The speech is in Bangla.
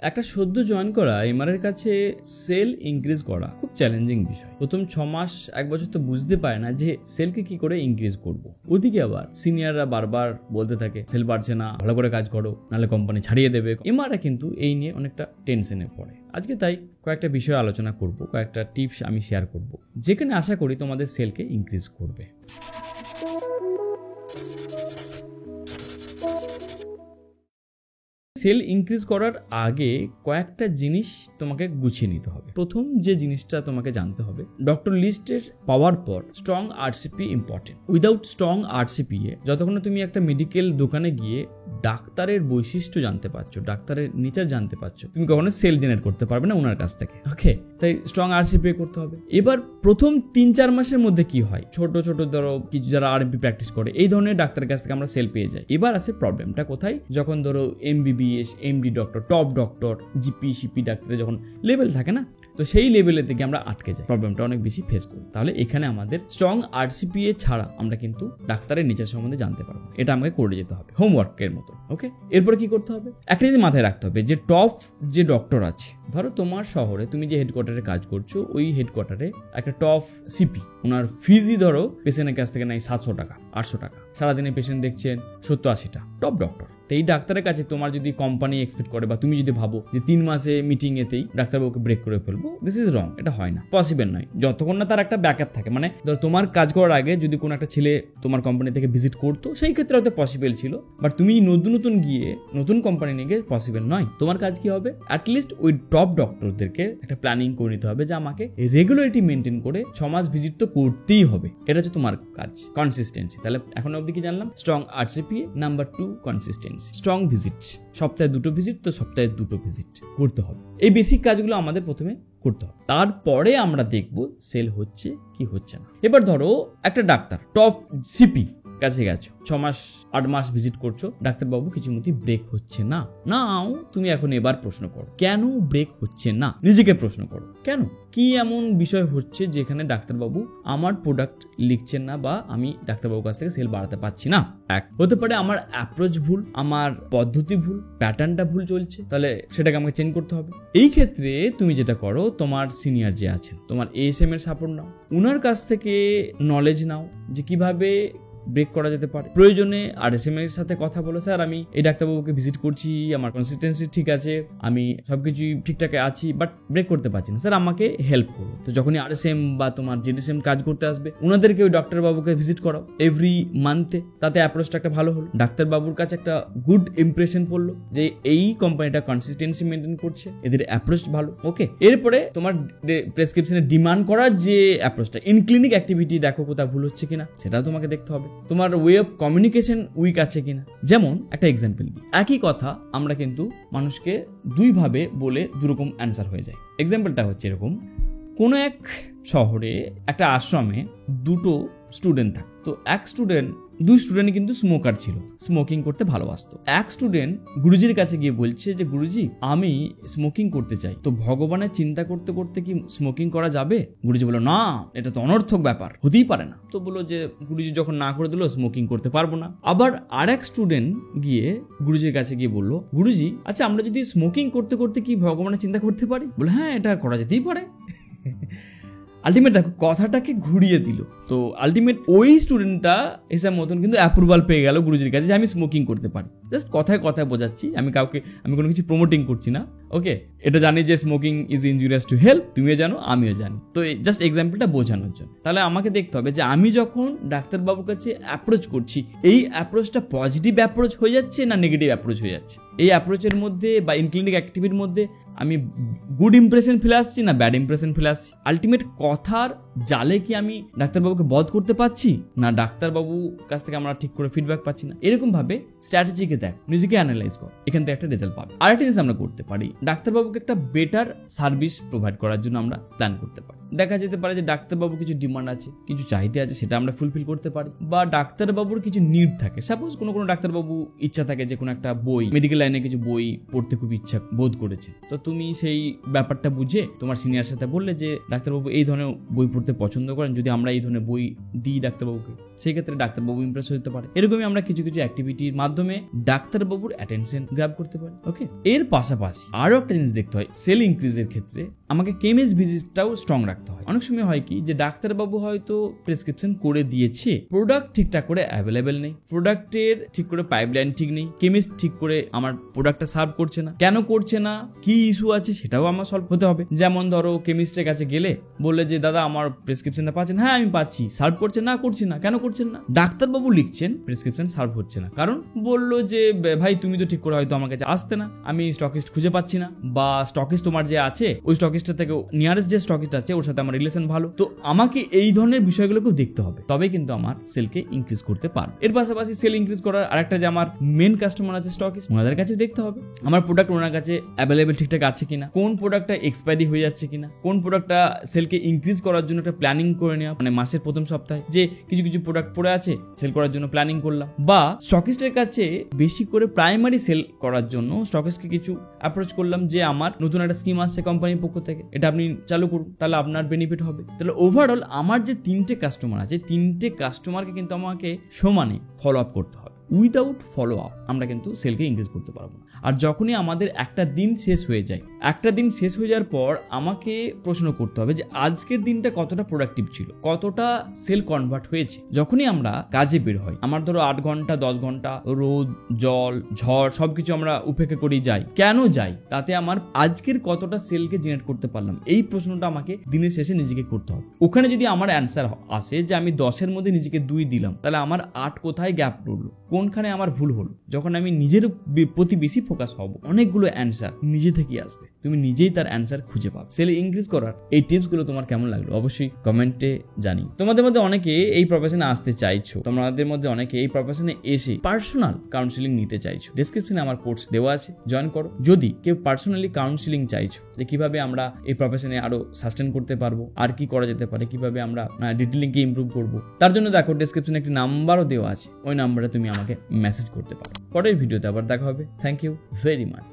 একটা সদ্য জয়েন করা এমআরের কাছে সেল ইনক্রিজ করা খুব চ্যালেঞ্জিং বিষয়। প্রথম 6 মাস 1 বছর তো বুঝতে পারে না যে সেলকে কি করে ইনক্রিজ করব। ওদিকে আবার সিনিয়ররা বারবার বলতে থাকে সেল বাড়ছে না, ভালো করে কাজ করো, নাহলে কোম্পানি ছাড়িয়ে দেবে। এমআররা কিন্তু এই নিয়ে অনেকটা টেনশনে পড়ে। আজকে তাই কয়েকটা বিষয় আলোচনা করব, কয়েকটা টিপস আমি শেয়ার করব, যেখানে আশা করি তোমাদের সেলকে ইনক্রিজ করবে। সেল ইনক্রিজ করার আগে কয়েকটা জিনিস তোমাকে গুছিয়ে নিতে হবে। প্রথম যে জিনিসটা তোমাকে জানতে হবে, ডক্টর লিস্টের পাওয়ার পর strong RCP important. Without strong RCP যতক্ষণ তুমি একটা মেডিকেল দোকানে গিয়ে ডাক্তারের বৈশিষ্ট্য জানতে পারছো, ডাক্তারের নেচার জানতে পারছো, তুমি কখনো সেল জেনারেট করতে পারবে না ওনার কাছ থেকে। ওকে, তাই স্ট্রং আরসিপি করতে হবে। এবার প্রথম 3-4 মাসের মধ্যে কি হয়, ছোট ছোট ধরো কিছু যারা আরএমপি প্র্যাকটিস করে এই ধরনের ডাক্তারের কাছ থেকে আমরা সেল পেয়ে যাই। এবার আছে প্রবলেমটা কোথায়, যখন ধরো MBBS, MD doctor, top doctor, GP CP ডাক্তারের যখন লেভেল থাকে না, তো সেই লেভেলের থেকে আমরা আটকে যাই, প্রবলেমটা অনেক বেশি ফেস করি। তাহলে এখানে আমাদের স্ট্রং আরসিপিএ ছাড়া আমরা কিন্তু ডাক্তারের নেচার সম্বন্ধে জানতে পারবো, এটা আমাকে করে যেতে হবে হোমওয়ার্কের মতো। ওকে, এরপরে কি করতে হবে, একটা জিনিস মাথায় রাখতে হবে যে টপ যে ডক্টর আছে, ধরো তোমার শহরে তুমি যে হেডকোয়ার্টারে কাজ করছো, ওই হেডকোয়ার্টারে একটা টপ সিপি, ওনার ফিজই ধরো পেশেন্টের কাছ থেকে নাই 700 টাকা 800 টাকা, সারাদিনে পেশেন্ট দেখছেন 70-80টা, টপ ডক্টর। তো এই ডাক্তারের কাছে তোমার যদি কোম্পানি এক্সপেক্ট করে বা তুমি যদি ভাবো যে 3 মাসে মিটিং এতেই ডাক্তারবাবুকে ব্রেক করে ফেলবো, দিস ইজ রং, এটা হয় না, পসিবল নয়। যতক্ষণ না তার একটা ব্যাকআপ থাকে, মানে ধরো তোমার কাজ করার আগে যদি কোনো একটা ছেলে তোমার কোম্পানি থেকে ভিজিট করতো, সেই ক্ষেত্রে হয়তো পসিবল ছিল, বাট তুমি নতুন গিয়ে নতুন কোম্পানি নিয়ে গিয়ে পসিবল নয়। তোমার কাজ কি হবে, অ্যাটলিস্ট ওই টপ ডক্টরদেরকে একটা প্ল্যানিং করে নিতে হবে যে আমাকে রেগুলারিটি মেনটেন করে 6 মাস ভিজিট তো করতেই হবে, এটা হচ্ছে তোমার কাজ, কনসিস্টেন্সি। তাহলে এখন অবধি কি জানলাম, strong RCPA, number 2 consistency, strong visit, সপ্তাহে 2টো ভিজিট, তো সপ্তাহে 2টো ভিজিট করতে হবে। এই বেসিক কাজগুলো আমাদের প্রথমে করতে হবে, তারপরে আমরা দেখবো সেল হচ্ছে কি হচ্ছে না। এবার ধরো একটা ডাক্তার টপ সিপি কাছে গেছো, 6 মাস 8 মাস ভিজিট করছো, ডাক্তারবাবু কিছু মতো ব্রেক হচ্ছে না। নাও তুমি এখন এবার প্রশ্ন করো, কেন ব্রেক হচ্ছে না, নিজেকে প্রশ্ন করো, কেন, কি এমন বিষয় হচ্ছে যেখানে ডাক্তারবাবু আমার প্রোডাক্ট লিখছেন না বা আমি ডাক্তারবাবুর কাছ থেকে সেল বাড়াতে পারছি না। এক হতে পারে আমার অ্যাপ্রোচ ভুল, আমার পদ্ধতি ভুল, প্যাটার্নটা ভুল চলছে, তাহলে সেটাকে আমাকে চেঞ্জ করতে হবে। এই ক্ষেত্রে তুমি যেটা করো, তোমার সিনিয়র যে আছেন, তোমার এএসএম এর সাপোর্ট নাও, উনার কাছ থেকে নলেজ নাও যে কিভাবে ব্রেক করা যেতে পারে। প্রয়োজনে আরএসএম এর সাথে কথা বলো, স্যার আমি এই ডাক্তারবাবুকে ভিজিট করছি, আমার কনসিস্টেন্সি ঠিক আছে, আমি সবকিছুই ঠিকঠাক আছি, বাট ব্রেক করতে পারছি না, স্যার আমাকে হেল্প করো। তো যখনই আরএসএম বা তোমার জেডিসএম কাজ করতে আসবে, ওনাদেরকে ওই ডাক্তারবাবুকে ভিজিট করাও এভরি মান্থে, তাতে অ্যাপ্রোচটা একটা ভালো হলো, ডাক্তারবাবুর কাছে একটা গুড ইমপ্রেশন পড়লো যে এই কোম্পানিটা কনসিস্টেন্সি মেনটেন করছে, এদের অ্যাপ্রোচ ভালো। ওকে, এরপরে তোমার প্রেসক্রিপশনে ডিমান্ড করার যে অ্যাপ্রোচটা, ইন ক্লিনিক অ্যাক্টিভিটি দেখো কোথাও ভুল হচ্ছে কিনা, সেটাও তোমাকে দেখতে হবে। তোমার ওয়ে অফ কমিউনিকেশন উইক আছে কিনা। যেমন একটা এক্সাম্পল দিই, একই কথা আমরা কিন্তু মানুষকে 2 ভাবে বলে 2 রকম অ্যান্সার হয়ে যায়। এক্সাম্পলটা হচ্ছে এরকম, কোনো এক শহরে একটা আশ্রমে 2টো স্টুডেন্ট থাকে। তো এক স্টুডেন্ট, 2 স্টুডেন্ট কিন্তু স্মোকার ছিল, স্মোকিং করতে ভালোবাসতো। এক স্টুডেন্ট গুরুজির কাছে গিয়ে বলছে যে গুরুজি আমি স্মোকিং করতে চাই, তো ভগবানের চিন্তা করতে করতে কি স্মোকিং করা যাবে? গুরুজি বলল না, এটা তো অনর্থক ব্যাপার, হতেই পারে না। তো বললো যে গুরুজি যখন না করে দিল, স্মোকিং করতে পারবো না। আবার আরেক স্টুডেন্ট গিয়ে গুরুজির কাছে গিয়ে বললো, গুরুজি আচ্ছা আমরা যদি স্মোকিং করতে করতে কি ভগবানের চিন্তা করতে পারি? বলে হ্যাঁ, এটা করা যেতেই পারে। আলটিমেট দেখো কথাটাকে ঘুরিয়ে দিল। তো আলটিমেট ওই স্টুডেন্টটা হিসাব মতন কিন্তু অ্যাপ্রুভাল পেয়ে গেল গুরুজির কাছে যে আমি স্মোকিং করতে পারি। জাস্ট কথায় কথায় বোঝাচ্ছি, আমি কোনো কিছু প্রমোটিং করছি না। ওকে, এটা জানি যে smoking is injurious to health, তুমিও জানো আমিও জানি, তো জাস্ট এক্সাম্পলটা বোঝানোর জন্য। তাহলে আমাকে দেখতে হবে যে আমি যখন ডাক্তারবাবুর কাছে অ্যাপ্রোচ করছি, এই অ্যাপ্রোচটা পজিটিভ অ্যাপ্রোচ হয়ে যাচ্ছে না নেগেটিভ অ্যাপ্রোচ হয়ে যাচ্ছে, এই অ্যাপ্রোচের মধ্যে বা ইন ক্লিনিক অ্যাক্টিভিটির মধ্যে আমি গুড ইমপ্রেশন ফেলে আসছি না ব্যাড ইমপ্রেশন ফেলে আসছি। আলটিমেট কথার জালে কি আমি ডাক্তারবাবুকে বধ করতে পারছি না ডাক্তারবাবুর কাছ থেকে আমরা ঠিক করে ফিডব্যাক পাচ্ছি না। এরকম ভাবে স্ট্র্যাটেজিকে দেখ, নিজেকে অ্যানালাইজ কর, এখান থেকে একটা রেজাল্ট পাবে। আরেকটা জিনিস আমরা করতে পারি, ডাক্তারবাবুকে একটা বেটার সার্ভিস প্রোভাইড করার জন্য আমরা প্ল্যান করতে পারি। দেখা যেতে পারে যে ডাক্তারবাবু কিছু ডিমান্ড আছে, কিছু চাহিদা আছে, সেটা আমরা ফুলফিল করতে পারি, বা ডাক্তারবাবুর কিছু নিড থাকে। সাপোজ কোনো ডাক্তারবাবু ইচ্ছা থাকে যে কোনো একটা বই, মেডিকেল লাইনে কিছু বই পড়তে খুব ইচ্ছা বোধ করেছে, তো তুমি সেই ব্যাপারটা বুঝে তোমার সিনিয়র সাথে বললে যে ডাক্তারবাবু এই ধরনের বই পড়তে পছন্দ করেন, যদি আমরা এই ধরনের বই দিই ডাক্তারবাবুকে, সেই ক্ষেত্রে ডাক্তারবাবু ইমপ্রেস হতে পারে। এরকমই আমরা কিছু কিছু অ্যাক্টিভিটির মাধ্যমে ডাক্তারবাবুর অ্যাটেনশন গ্র্যাব করতে পারি। ওকে, এর পাশাপাশি আরো একটা জিনিস দেখতে হয়, সেল ইনক্রিজের ক্ষেত্রে আমাকে কেমিস্ট ভিজিটটাও স্ট্রং রাখতে হয়। অনেক সময় হয় কি যে ডাক্তারবাবু হয়তো প্রেসক্রিপশন করে দিয়েছে, প্রোডাক্ট ঠিকঠাক করে অ্যাভেলেবেল নেই, প্রোডাক্টের ঠিক করে পাইপলাইন ঠিক নেই, কেমিস্ট ঠিক করে আমার প্রোডাক্টটা সার্ভ করছে না, কেন করছে না, কি ইস্যু আছে সেটাও আমার সলভ হতে হবে। যেমন ধরো কেমিস্টের কাছে গেলে বললে যে দাদা আমার প্রেসক্রিপশনটা পাচ্ছেন, হ্যাঁ আমি পাচ্ছি, সার্ভ করছেন না, করছি না, কেন করছেন না? ডাক্তারবাবু লিখছেন প্রেসক্রিপশন সার্ভ হচ্ছে না, কারণ বললো যে ভাই তুমি তো ঠিক করে হয়তো আমার কাছে আসতে না, আমি স্টকিস্ট খুঁজে পাচ্ছি না, বা স্টকিস্ট তোমার যে আছে ওই স্টকিস্টের থেকে নিয়ারেস্ট যে স্টকিস্ট আছে ওর সাথে আমার রিলেশন ভালো। তো আমাকে এই ধরনের বিষয়গুলোকেও দেখতে হবে, তবে কিন্তু আমার সেলকে ইনক্রিজ করতে পারবো। এর পাশাপাশি সেল ইনক্রিজ করার আরেকটা যে আমার মেন কাস্টমার আছে স্টকিস্ট, ওনাদের কাছে দেখতে হবে আমার প্রোডাক্ট ওনার কাছে অ্যাভেলেবেল ঠিকঠাক আছে কিনা, কোন প্রোডাক্টটা এক্সপায়ারি হয়ে যাচ্ছে কিনা, কোন প্রোডাক্টটা সেলকে ইনক্রিজ করার জন্য একটা প্ল্যানিং করে নেওয়া, মানে মাসের প্রথম সপ্তাহে যে কিছু কিছু প্রোডাক্ট পড়ে আছে সেল করার জন্য প্ল্যানিং করলাম, বা স্টকিস্টের কাছে বেশি করে প্রাইমারি সেল করার জন্য স্টকিস্টকে কিছু অ্যাপ্রোচ করলাম যে আমার নতুন একটা স্কিম আসছে কোম্পানির পক্ষ থেকে, এটা আপনি চালু করুন, তাহলে আপনার বেনিফিট হবে। তাহলে ওভারঅল আমার যে 3টে কাস্টমার আছে, 3টে কাস্টমারকে কিন্তু আমাকে সমানে ফলো আপ করতে হবে। উইদাউট ফলো আপ আমরা কিন্তু সেলকে ইনক্রিজ করতে পারবো না। আর যখনই আমাদের একটা দিন শেষ হয়ে যায়, একটা দিন শেষ হয়ে যাওয়ার পর আমাকে প্রশ্ন করতে হবে যে আজকের দিনটা কতটা প্রোডাক্টিভ ছিল, কতটা সেল কনভার্ট হয়েছে। যখনই আমরা কাজে বের হই, আমার ধরো 8 ঘন্টা 10 ঘন্টা রোদ জল ঝড় সবকিছু আমরা উপেক্ষা করেই যাই, কেন যাই? তাতে আমার আজকের কতটা সেলকে জেনারেট করতে পারলাম, এই প্রশ্নটা আমাকে দিনের শেষে নিজেকে করতে হবে। ওখানে যদি আমার অ্যান্সার আসে যে আমি 10-এর মধ্যে নিজেকে 2 দিলাম, তাহলে আমার 8 কোথায় গ্যাপ পড়লো, কোনখানে আমার ভুল হলো। যখন আমি নিজের প্রতি বেশি ফোকাস হব, অনেকগুলো অ্যান্সার নিজে থেকেই আসবে, তুমি নিজেই তার অ্যান্সার খুঁজে পাবে। সেল ইনক্রিজ করার এই টিপসগুলো তোমার কেমন লাগলো অবশ্যই কমেন্টে জানিও। তোমাদের মধ্যে অনেকে এই প্রফেশনে আসতে চাইছো, তোমাদের মধ্যে অনেকে এই প্রফেশনে এসে পার্সোনাল কাউন্সিলিং নিতে চাইছো, ডেসক্রিপশনে আমার কোর্স দেওয়া আছে, জয়েন করো। যদি কেউ পার্সোনালি কাউন্সিলিং চাইছো যে কিভাবে আমরা এই প্রফেশনে আরো সাস্টেন করতে পারবো, আর কি করা যেতে পারে, কিভাবে আমরা ডিটেলিংকে ইমপ্রুভ করবো, তার জন্য দেখো ডেসক্রিপশনে একটি নাম্বারও দেওয়া আছে, ওই নাম্বারে তুমি আমাকে মেসেজ করতে পারো। পরের ভিডিওতে আবার দেখা হবে। Thank you very much.